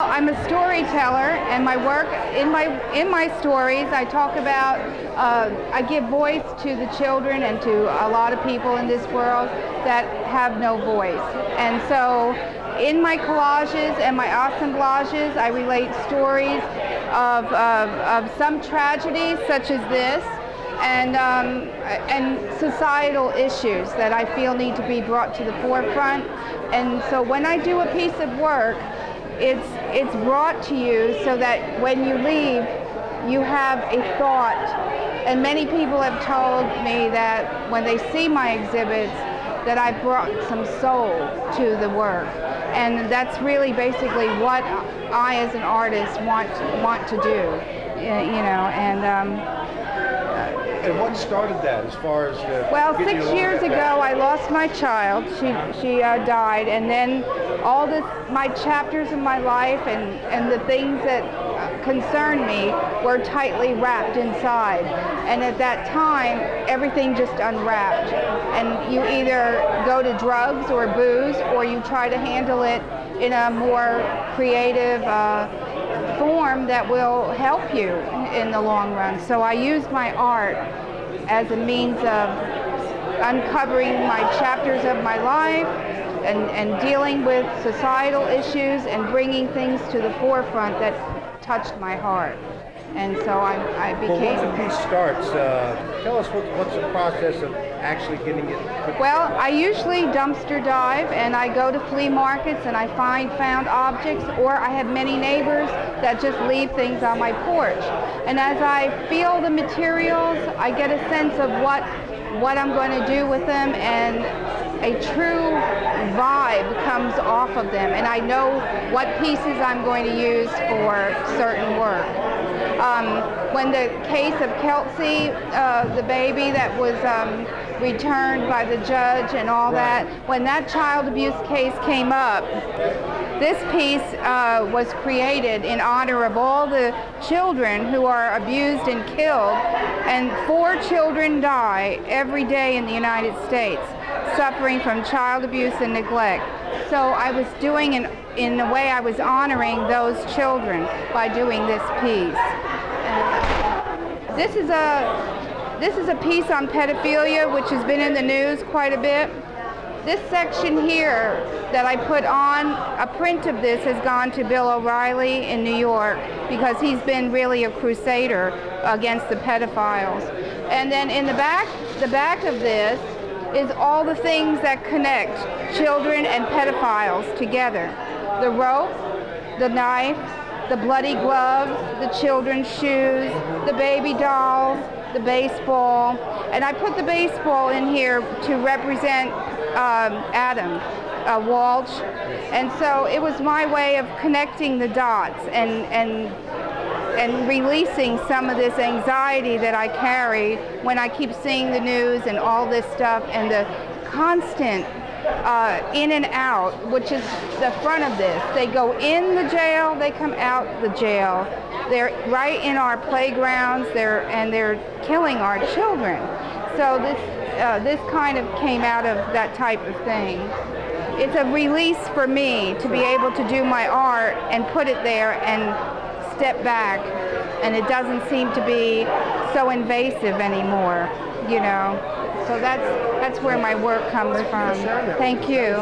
I'm a storyteller, and my work in my stories, I talk about, I give voice to the children and to a lot of people in this world that have no voice. And so in my collages and my assemblages, I relate stories of some tragedies such as this, and societal issues that I feel need to be brought to the forefront. And so when I do a piece of work, it's brought to you so that when you leave, you have a thought. And many people have told me that when they see my exhibits, that I brought some soul to the work. And that's really basically what I as an artist want to do, you know. And what started that as far as the... Well, 6 years ago, I lost my child. She died, and then all my chapters of my life and the things that concerned me were tightly wrapped inside. And at that time, everything just unwrapped. And you either go to drugs or booze, or you try to handle it in a more creative form that will help you in the long run. So I use my art as a means of uncovering my chapters of my life and dealing with societal issues and bringing things to the forefront that touched my heart. And so I became... Well, once a piece starts, tell us what's the process of actually getting it put Well, together? I usually dumpster dive, and I go to flea markets and I find found objects, or I have many neighbors that just leave things on my porch. And as I feel the materials, I get a sense of what I'm going to do with them, and a true vibe comes off of them, and I know what pieces I'm going to use for certain work. When the case of Kelsey, the baby that was returned by the judge and all that, when that child abuse case came up, this piece was created in honor of all the children who are abused and killed, and 4 children die every day in the United States suffering from child abuse and neglect. So I was doing, in a way, I was honoring those children by doing this piece. This is a piece on pedophilia, which has been in the news quite a bit. This section here that I put on, a print of this has gone to Bill O'Reilly in New York, because he's been really a crusader against the pedophiles. And then in the back of this is all the things that connect children and pedophiles together. The rope, the knife, the bloody gloves, the children's shoes, the baby dolls, the baseball. And I put the baseball in here to represent Adam Walsh. And so it was my way of connecting the dots and releasing some of this anxiety that I carry when I keep seeing the news and all this stuff, and the constant in and out, which is the front of this. They go in the jail, they come out the jail. They're right in our playgrounds, they're killing our children. So this kind of came out of that type of thing. It's a release for me to be able to do my art and put it there and step back, and it doesn't seem to be so invasive anymore, you know. So that's where my work comes from. Thank you.